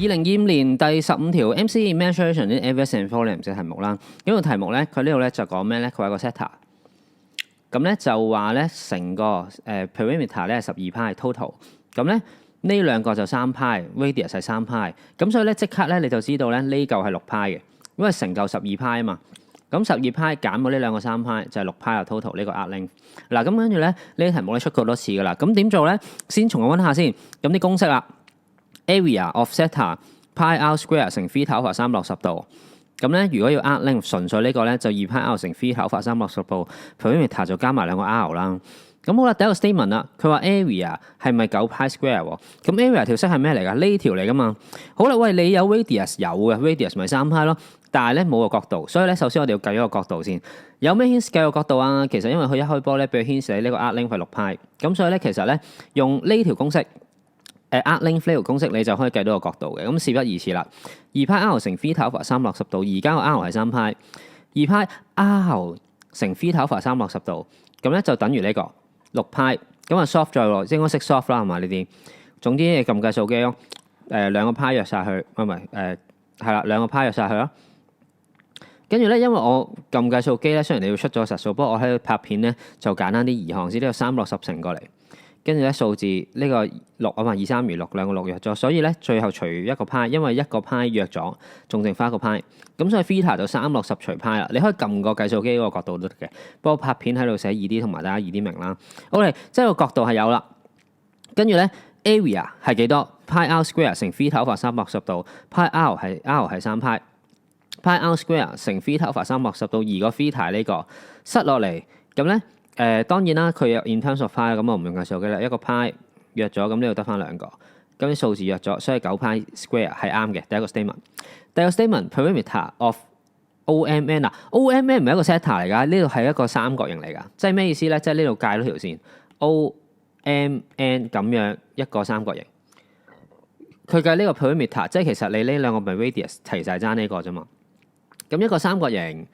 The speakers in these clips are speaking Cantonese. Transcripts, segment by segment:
2025年第15條 MCE Measuration 啲 Average and Volume 嘅題目啦。咁個題目咧，佢呢度咧就講咩咧？佢話個 setter， 咁咧就話咧成個perimeter 咧係12派 total， 咁咧呢兩個就3派 ，radius 係3派，咁所以咧即刻咧你就知道咧呢嚿係6派嘅，因為成嚿12派啊嘛。咁12派減咗呢兩個3派就係6派啊 total 呢個 arc length。嗱咁跟住咧呢啲題目咧出過多次噶啦。咁點做咧？先重溫下先。咁啲公式啦 ，area of setter pi r square 乘 theta over 360度。咁咧如果要 arc length 純粹呢個咧就2派 r 乘 theta over 360度 perimeter 就加埋兩個 r 啦。咁好啦，第一個 statement 啦，佢話 area 係咪9 pi square 喎？咁 area 條式係咩嚟㗎？呢條嚟㗎嘛。好啦，喂，你有 radius 有嘅 radius 咪3 pi咯，但係咧冇個角度，所以咧首先我哋要計咗個角度先。有咩 hint 計個角度啊？其實因為佢一開波咧，俾佢 hint 你呢個 arc length 係6 pi，咁所以咧其實咧用呢條公式arc length 呢條公式你就可以計到個角度嘅。咁事不宜遲啦，2 pi r 乘 theta over 360度，而家個 r 係3 pi， 2 pi r 乘 theta over 360度，咁咧就等於呢個6派，咁啊 soft 再喎，應該識 soft 啦係嘛呢啲。總之你撳計數機咯，兩個派約晒去，係啦，兩個派約晒去咯。跟住咧，因為我撳計數機咧，雖然你要出咗實數，不過我喺度拍片咧就簡單啲移項先，呢個360乘過嚟，跟住咧數字呢個6啊嘛，2、3餘6，兩個6約咗，所以咧最後除一個派，因為一個派約咗，仲剩翻一個派，咁所以 theta 就360除派啦。你可以撳個計數機嗰個角度都得嘅，不過拍片喺度寫易啲，同埋大家易啲明啦。OK， 即係個角度係有啦。跟住咧 area 係幾多 ？pi r square 乘 theta over 360度 ，pi r 係3派 ，pi r square 乘 theta over 360度，而個 theta 呢個塞落嚟，咁咧當然啦，佢有 in terms of pi， 咁我唔用計數機啦，一個 pi 約咗，咁呢度得翻兩個，咁啲數字約咗，所以9 pi square 係啱嘅。第一個 statement， 第二個 statement perimeter of OMN 啊 ，OMN 唔係一個 setter 嚟㗎，呢度係一個三角形嚟㗎，即係咩意思咧？即係呢度界咗條線 OMN 咁樣一個三角形，佢計呢個 perimeter， 即係其實你呢兩個咪 radius 齊晒爭呢個啫嘛。咁一個三角形，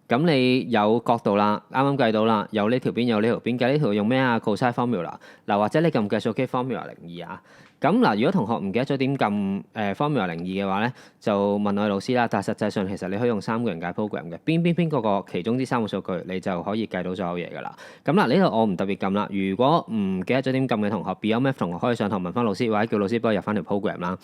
咁你有角度啦，啱啱計到啦，有呢條邊有呢條邊，計呢條用咩啊 cosine formula 嗱，或者你撳計數機 formula 02啊。咁嗱，如果同學唔記得咗點撳formula 02嘅話咧，就問我哋老師啦。但係實際上其實你可以用三個人解 program 嘅，邊個其中啲3個數據，你就可以計到所有嘢噶啦。咁嗱，呢度我唔特別撳啦。如果唔記得咗點撳嘅同學 ，Beyond Math 同學可以上堂問翻老師，或者叫老師幫我入翻條 program 啦。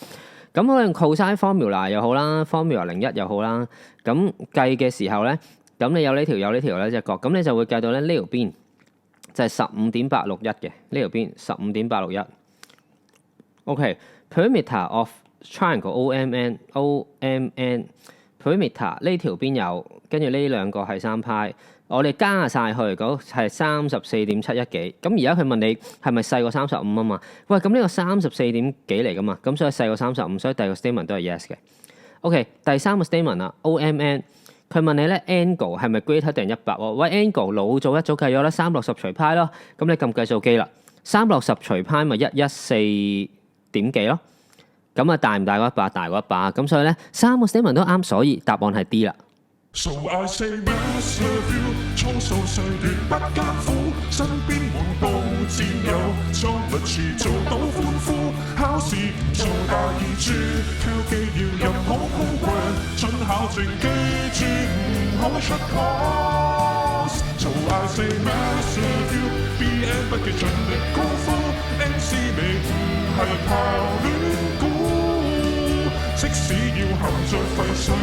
咁我用 cosine formula 又好啦 ，formula 01又好啦。咁計嘅時候咧，咁你有呢條有呢條咧隻角，咁你就會計到咧呢條邊就係15.861嘅呢條邊15.861。OK， perimeter of triangle OMN perimeter 呢條邊有，跟住呢兩個係3派，我哋加晒去嗰係34.71幾。咁而家佢問你係咪細過35啊嘛？喂，咁呢個34點幾嚟噶嘛？咁所以細過35，所以第二個 statement 都係 yes 嘅。OK， 第三個 statement 啊 ，OMN 佢問你咧 angle 係咪 greater 定100喎？喂 angle 老早一早計咗啦，360除派咯。咁你撳計數機啦，360除派咪114點幾咯？咁啊大唔大過100？大過100，咁所以咧3個 statement 都啱，所以答案係 D 啦。So I say mass love you， 操守細亂不艱苦，身邊滿布戰友，裝不住做到歡呼，考試唔做大二珠，挑機要入好 program， 準考證記住唔好出 course。So I say mass love you，BN 不記盡力功夫 ，MC 未唔係靠亂估，即使要含着廢水。